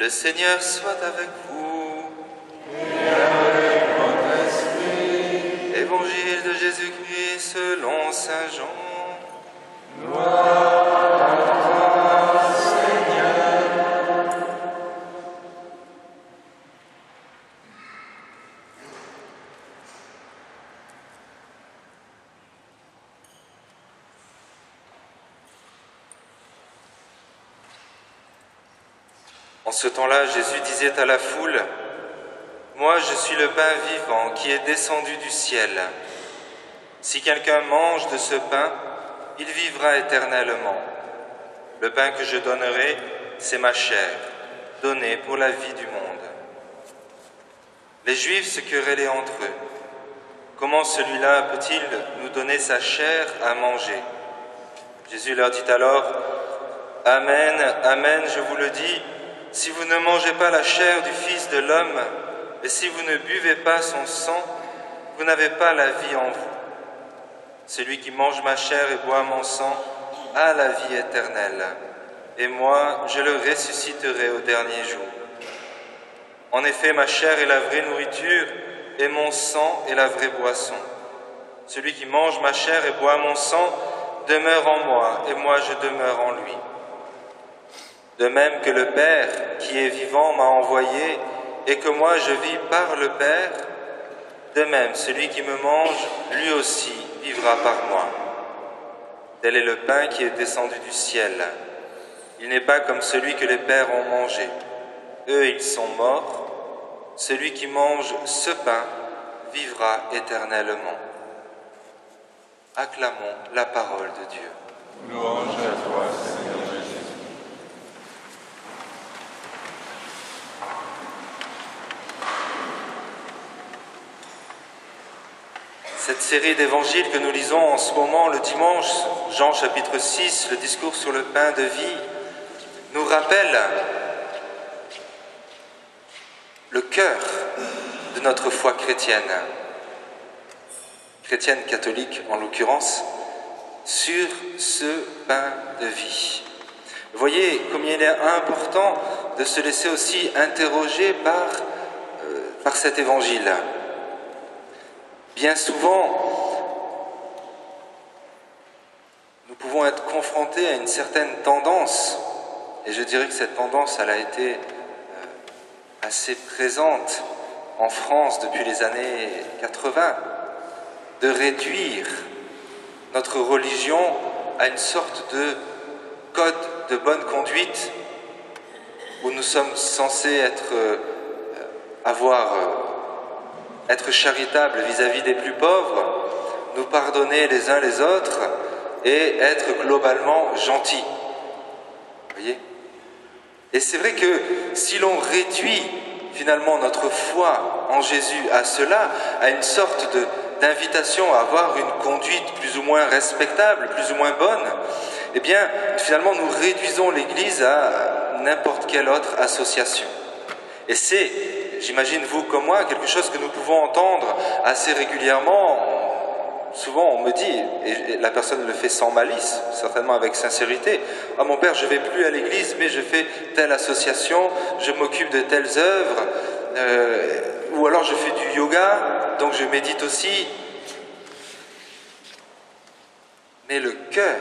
Le Seigneur soit avec vous. Et avec votre esprit. Évangile de Jésus-Christ selon saint Jean. Gloire à toi, Seigneur. En ce temps-là, Jésus disait à la foule, « Moi, je suis le pain vivant qui est descendu du ciel. Si quelqu'un mange de ce pain, il vivra éternellement. Le pain que je donnerai, c'est ma chair, donnée pour la vie du monde. » Les Juifs se querellaient entre eux. Comment celui-là peut-il nous donner sa chair à manger? Jésus leur dit alors, « Amen, amen, je vous le dis, si vous ne mangez pas la chair du Fils de l'homme, et si vous ne buvez pas son sang, vous n'avez pas la vie en vous. Celui qui mange ma chair et boit mon sang a la vie éternelle, et moi, je le ressusciterai au dernier jour. En effet, ma chair est la vraie nourriture, et mon sang est la vraie boisson. Celui qui mange ma chair et boit mon sang demeure en moi, et moi je demeure en lui. De même que le Père, qui est vivant, m'a envoyé, et que moi je vis par le Père, de même celui qui me mange, lui aussi vivra par moi. Tel est le pain qui est descendu du ciel. Il n'est pas comme celui que les pères ont mangé. Eux, ils sont morts. Celui qui mange ce pain vivra éternellement. Acclamons la parole de Dieu. Louange à toi, Seigneur Jésus. Cette série d'évangiles que nous lisons en ce moment, le dimanche, Jean chapitre 6, le discours sur le pain de vie, nous rappelle le cœur de notre foi chrétienne catholique en l'occurrence, sur ce pain de vie. Vous voyez combien il est important de se laisser aussi interroger par cet évangile. Bien souvent, nous pouvons être confrontés à une certaine tendance, et je dirais que cette tendance, elle a été assez présente en France depuis les années 80, de réduire notre religion à une sorte de code de bonne conduite où nous sommes censés être charitables vis-à-vis des plus pauvres, nous pardonner les uns les autres et être globalement gentils. Vous voyez ? Et c'est vrai que si l'on réduit finalement notre foi en Jésus à cela, à une sorte d'invitation à avoir une conduite plus ou moins respectable, plus ou moins bonne, eh bien finalement nous réduisons l'Église à n'importe quelle autre association. Et c'est, j'imagine vous comme moi, quelque chose que nous pouvons entendre assez régulièrement. Souvent on me dit, et la personne le fait sans malice, certainement avec sincérité, « Ah mon père, je ne vais plus à l'église, mais je fais telle association, je m'occupe de telles œuvres, ou alors je fais du yoga, donc je médite aussi. » Mais le cœur,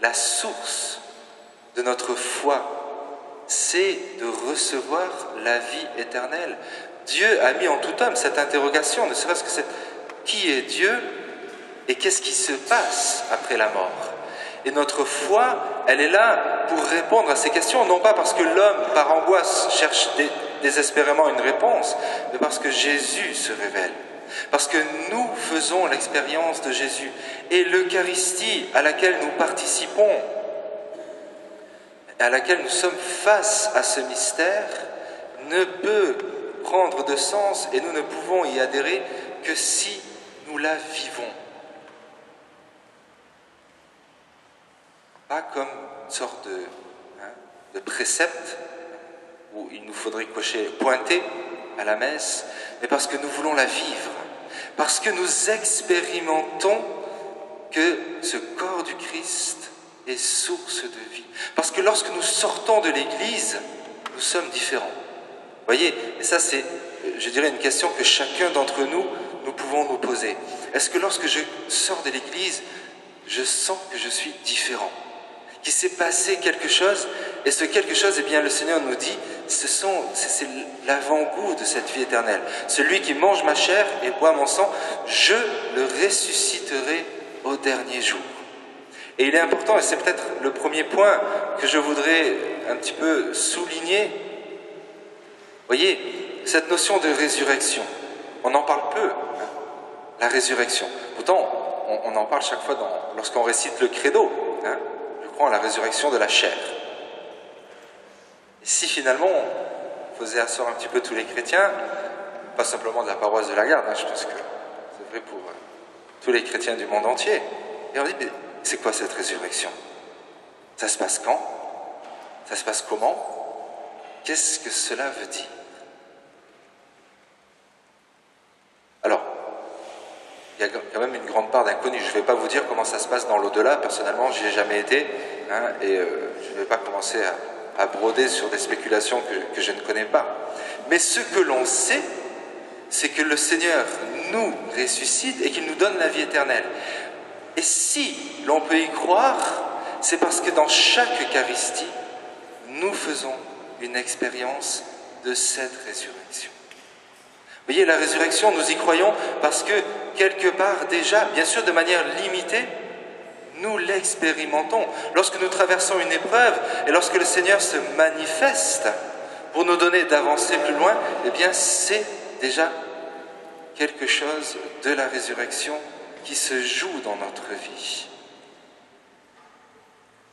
la source de notre foi, c'est de recevoir la vie éternelle. Dieu a mis en tout homme cette interrogation, ne serait-ce que cette... Qui est Dieu et qu'est-ce qui se passe après la mort? Et notre foi, elle est là pour répondre à ces questions, non pas parce que l'homme, par angoisse, cherche désespérément une réponse, mais parce que Jésus se révèle. Parce que nous faisons l'expérience de Jésus. Et l'Eucharistie à laquelle nous participons, à laquelle nous sommes face à ce mystère, ne peut prendre de sens et nous ne pouvons y adhérer que si nous la vivons. Pas comme une sorte de précepte où il nous faudrait pointer à la messe, mais parce que nous voulons la vivre, parce que nous expérimentons que ce corps du Christ est source de vie. Parce que lorsque nous sortons de l'Église, nous sommes différents. Vous voyez, et ça c'est, je dirais, une question que chacun d'entre nous, nous pouvons nous poser. Est-ce que lorsque je sors de l'église, je sens que je suis différent, qu'il s'est passé quelque chose, et ce quelque chose, eh bien, le Seigneur nous dit, c'est l'avant-goût de cette vie éternelle. Celui qui mange ma chair et boit mon sang, je le ressusciterai au dernier jour. Et il est important, et c'est peut-être le premier point que je voudrais un petit peu souligner. Vous voyez, cette notion de résurrection, on en parle peu, hein, la résurrection. Pourtant, on en parle chaque fois lorsqu'on récite le credo, hein, je crois en la résurrection de la chair. Et si finalement on faisait asseoir un petit peu tous les chrétiens, pas simplement de la paroisse de la Garde, hein, je pense que c'est vrai pour tous les chrétiens du monde entier, et on dit, mais c'est quoi cette résurrection? Ça se passe quand? Ça se passe comment? Qu'est-ce que cela veut dire? Alors, il y a quand même une grande part d'inconnu. Je ne vais pas vous dire comment ça se passe dans l'au-delà. Personnellement, j'y ai jamais été, hein, et je ne vais pas commencer à broder sur des spéculations que je ne connais pas. Mais ce que l'on sait, c'est que le Seigneur nous ressuscite et qu'il nous donne la vie éternelle. Et si l'on peut y croire, c'est parce que dans chaque Eucharistie, nous faisons une expérience de cette résurrection. Vous voyez, la résurrection, nous y croyons parce que, quelque part déjà, bien sûr de manière limitée, nous l'expérimentons. Lorsque nous traversons une épreuve et lorsque le Seigneur se manifeste pour nous donner d'avancer plus loin, eh bien c'est déjà quelque chose de la résurrection qui se joue dans notre vie.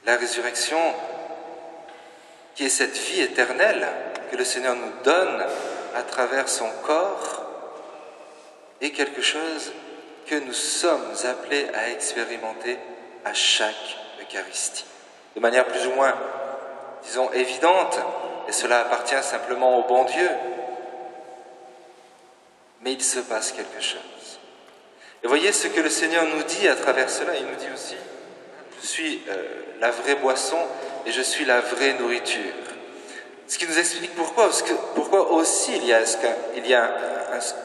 La résurrection, qui est cette vie éternelle que le Seigneur nous donne à travers son corps, est quelque chose que nous sommes appelés à expérimenter à chaque Eucharistie. De manière plus ou moins, disons, évidente, et cela appartient simplement au bon Dieu. Mais il se passe quelque chose. Et voyez ce que le Seigneur nous dit à travers cela. Il nous dit aussi, je suis la vraie boisson et je suis la vraie nourriture. Ce qui nous explique pourquoi. Parce que, pourquoi aussi il y a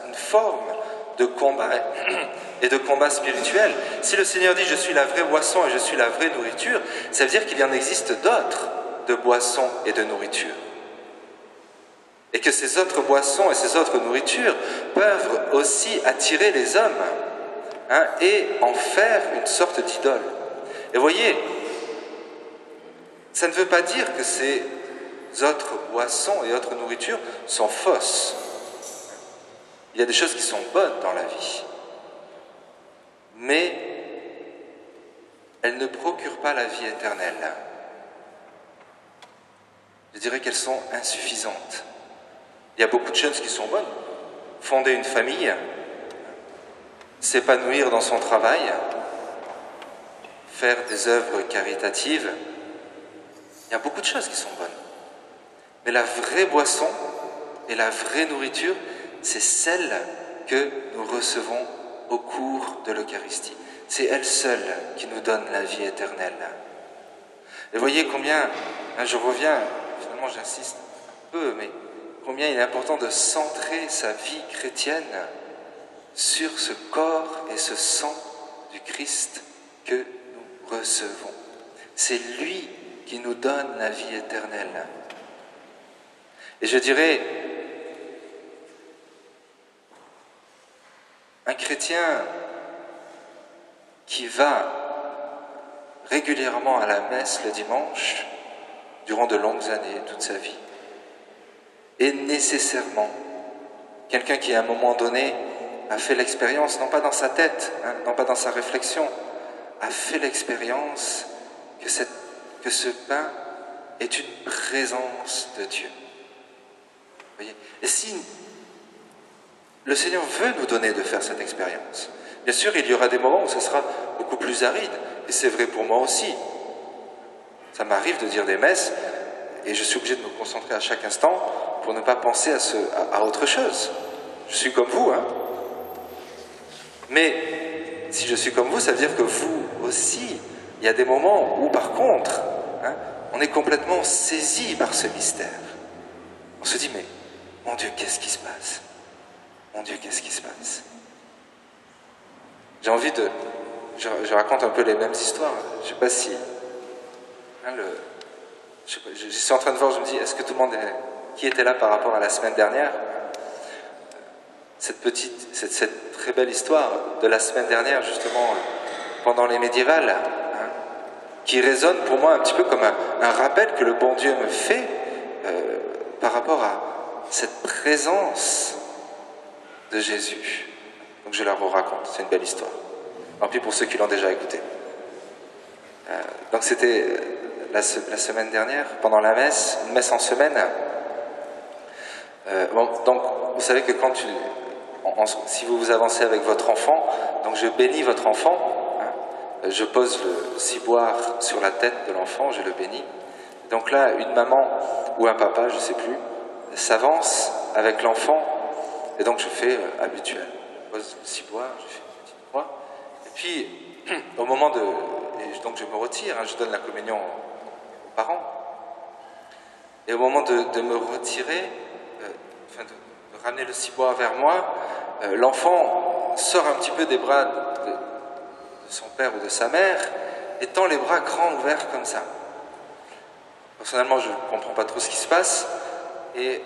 une forme de combat et de combat spirituel. Si le Seigneur dit je suis la vraie boisson et je suis la vraie nourriture, ça veut dire qu'il y en existe d'autres de boissons et de nourriture. Et que ces autres boissons et ces autres nourritures peuvent aussi attirer les hommes, hein, et en faire une sorte d'idole. Et voyez, ça ne veut pas dire que ces autres boissons et autres nourritures sont fausses. Il y a des choses qui sont bonnes dans la vie, mais elles ne procurent pas la vie éternelle. Je dirais qu'elles sont insuffisantes. Il y a beaucoup de choses qui sont bonnes. Fonder une famille, s'épanouir dans son travail, faire des œuvres caritatives, il y a beaucoup de choses qui sont bonnes. Mais la vraie boisson et la vraie nourriture, c'est celle que nous recevons au cours de l'Eucharistie. C'est elle seule qui nous donne la vie éternelle. Et voyez combien, hein, je reviens, finalement j'insiste un peu, mais combien il est important de centrer sa vie chrétienne sur ce corps et ce sang du Christ que nous recevons. C'est lui qui nous donne la vie éternelle. Et je dirais, un chrétien qui va régulièrement à la messe le dimanche, durant de longues années, toute sa vie, est nécessairement quelqu'un qui, à un moment donné, a fait l'expérience, non pas dans sa tête, hein, non pas dans sa réflexion, a fait l'expérience que ce pain est une présence de Dieu. Vous voyez ? Et si le Seigneur veut nous donner de faire cette expérience, bien sûr, il y aura des moments où ça sera beaucoup plus aride, et c'est vrai pour moi aussi. Ça m'arrive de dire des messes, et je suis obligé de me concentrer à chaque instant pour ne pas penser à autre chose. Je suis comme vous, hein. Mais si je suis comme vous, ça veut dire que vous aussi, il y a des moments où, par contre, hein, on est complètement saisi par ce mystère. on se dit, mais mon Dieu, qu'est-ce qui se passe? Mon Dieu, qu'est-ce qui se passe? J'ai envie de... Je raconte un peu les mêmes histoires. Je ne sais pas si... Hein, je suis en train de voir, je me dis, est-ce que tout le monde qui était là par rapport à la semaine dernière? Cette très belle histoire de la semaine dernière, justement, pendant les médiévales, hein, qui résonne pour moi un petit peu comme un rappel que le bon Dieu me fait par rapport à cette présence de Jésus. Donc je la raconte, c'est une belle histoire. Tant pis pour ceux qui l'ont déjà écouté. Donc c'était la semaine dernière, pendant la messe, une messe en semaine. Donc vous savez que quand si vous vous avancez avec votre enfant, donc je bénis votre enfant, hein, je pose le ciboire sur la tête de l'enfant, je le bénis. Donc là, une maman ou un papa, je ne sais plus, s'avance avec l'enfant, et donc je fais habituel. Je pose le ciboire, je fais une petite croix, et puis au moment de... donc je me retire, hein, je donne la communion aux parents, et au moment de me retirer, de ramener le ciboire vers moi, l'enfant sort un petit peu des bras de son père ou de sa mère, et tend les bras grands ouverts comme ça. Personnellement, je ne comprends pas trop ce qui se passe, et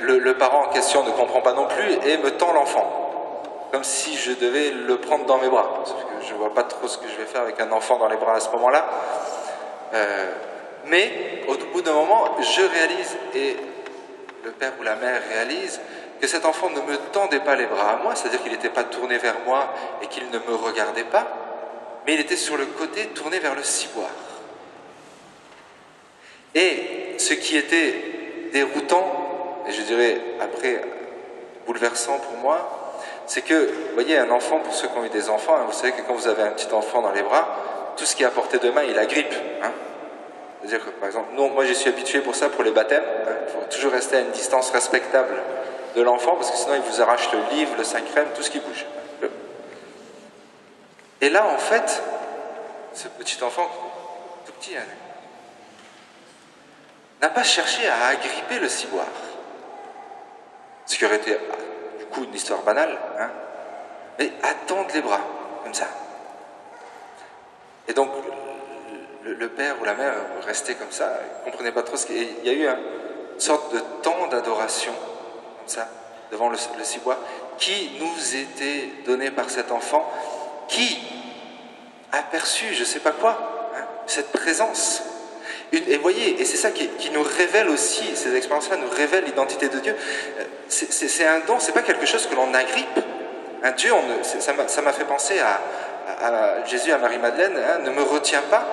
le parent en question ne comprend pas non plus, et me tend l'enfant, comme si je devais le prendre dans mes bras, parce que je ne vois pas trop ce que je vais faire avec un enfant dans les bras à ce moment-là. Mais au bout d'un moment, je réalise, et le père ou la mère réalise, que cet enfant ne me tendait pas les bras à moi, c'est-à-dire qu'il n'était pas tourné vers moi et qu'il ne me regardait pas, mais il était sur le côté tourné vers le ciboire. Et ce qui était déroutant, et je dirais après bouleversant pour moi, c'est que, vous voyez, un enfant, pour ceux qui ont eu des enfants, hein, vous savez que quand vous avez un petit enfant dans les bras, tout ce qui est à portée de main, il agrippe. Hein. C'est-à-dire que, par exemple, moi je suis habitué pour ça, pour les baptêmes, hein, il faut toujours rester à une distance respectable de l'enfant, parce que sinon il vous arrache le livre, le Saint-Crème, tout ce qui bouge. Et là, en fait, ce petit enfant, tout petit, hein, n'a pas cherché à agripper le ciboire. Ce qui aurait été, du coup, une histoire banale, hein, mais à tendre les bras, comme ça. Et donc, le père ou la mère restait comme ça, ne comprenait pas trop ce qu'il y a. Il y a eu une sorte de temps d'adoration, comme ça, devant le ciboire, qui nous était donné par cet enfant, qui a perçu, je ne sais pas quoi, hein, cette présence. Et voyez, et c'est ça qui nous révèle aussi, ces expériences-là nous révèlent l'identité de Dieu. C'est un don, c'est pas quelque chose que l'on agrippe. Un Dieu, ça m'a fait penser à Jésus, à Marie-Madeleine, hein, ne me retiens pas.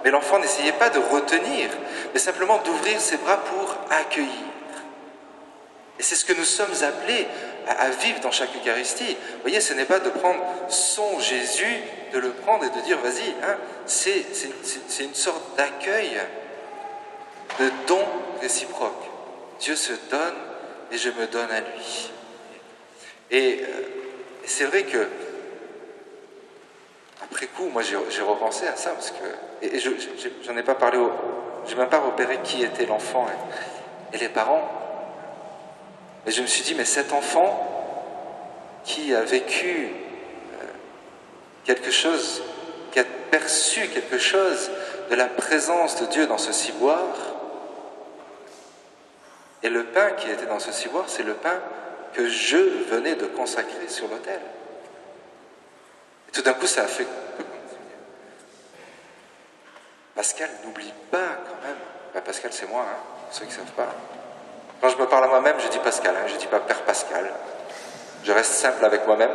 Mais l'enfant n'essayait pas de retenir, mais simplement d'ouvrir ses bras pour accueillir. Et c'est ce que nous sommes appelés à vivre dans chaque Eucharistie. Vous voyez, ce n'est pas de prendre son Jésus, de le prendre et de dire, vas-y, hein, c'est une sorte d'accueil, de don réciproque. Dieu se donne et je me donne à lui. Et c'est vrai que, après coup, moi j'ai repensé à ça, parce que, et j'en ai pas parlé, j'ai même pas repéré qui était l'enfant et les parents. Et je me suis dit, mais cet enfant qui a vécu quelque chose, qui a perçu quelque chose de la présence de Dieu dans ce ciboire, et le pain qui était dans ce ciboire, c'est le pain que je venais de consacrer sur l'autel. Et tout d'un coup, ça a fait... Pascal, n'oublie pas quand même. Ben, Pascal, c'est moi, hein, pour ceux qui ne savent pas. Quand je me parle à moi-même, je dis Pascal, hein, je ne dis pas Père Pascal. Je reste simple avec moi-même.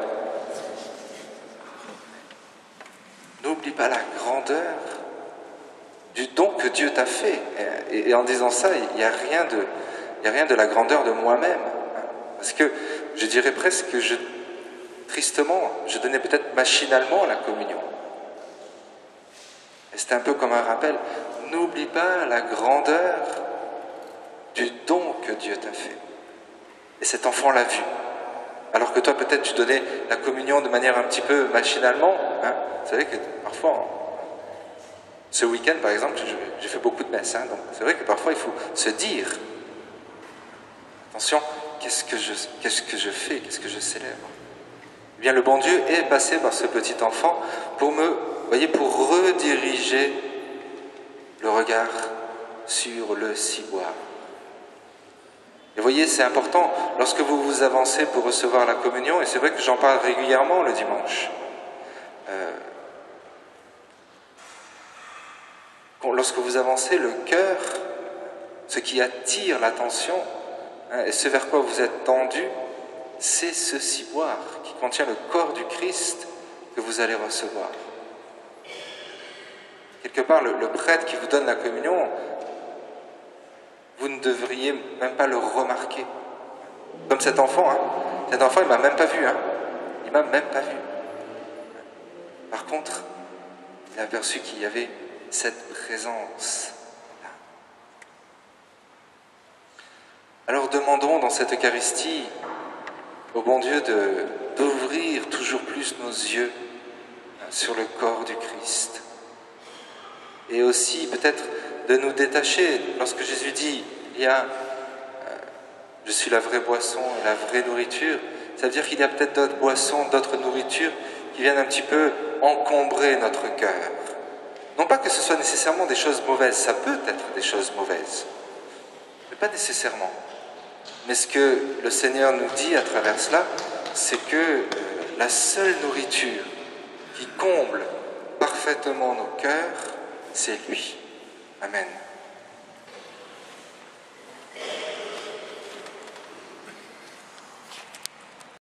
N'oublie pas la grandeur du don que Dieu t'a fait. Et en disant ça, il n'y a rien de la grandeur de moi-même. Parce que je dirais presque que tristement, je donnais peut-être machinalement la communion. Et c'était un peu comme un rappel. N'oublie pas la grandeur du don que Dieu t'a fait. Et cet enfant l'a vu. Alors que toi, peut-être, tu donnais la communion de manière un petit peu machinalement. Hein. Vous savez que parfois, ce week-end, par exemple, j'ai fait beaucoup de messes. Hein, donc c'est vrai que parfois, il faut se dire attention, qu'est-ce que je fais, qu'est-ce que je célèbre? Eh bien, le bon Dieu est passé par ce petit enfant pour pour rediriger le regard sur le ciboire. Et voyez, c'est important lorsque vous vous avancez pour recevoir la communion, et c'est vrai que j'en parle régulièrement le dimanche. Lorsque vous avancez, le cœur, ce qui attire l'attention, et ce vers quoi vous êtes tendu, c'est ce ciboire qui contient le corps du Christ que vous allez recevoir. Quelque part, le prêtre qui vous donne la communion, vous ne devriez même pas le remarquer. Comme cet enfant, Cet enfant, il ne m'a même pas vu, Il ne m'a même pas vu. Par contre, il a aperçu qu'il y avait cette présence-là. Alors demandons dans cette Eucharistie au bon Dieu d'ouvrir toujours plus nos yeux sur le corps du Christ. Et aussi peut-être de nous détacher. Lorsque Jésus dit, je suis la vraie boisson et la vraie nourriture, ça veut dire qu'il y a peut-être d'autres boissons, d'autres nourritures qui viennent un petit peu encombrer notre cœur. Non pas que ce soit nécessairement des choses mauvaises, ça peut être des choses mauvaises, mais pas nécessairement. Mais ce que le Seigneur nous dit à travers cela, c'est que la seule nourriture qui comble parfaitement nos cœurs, c'est lui. Amen.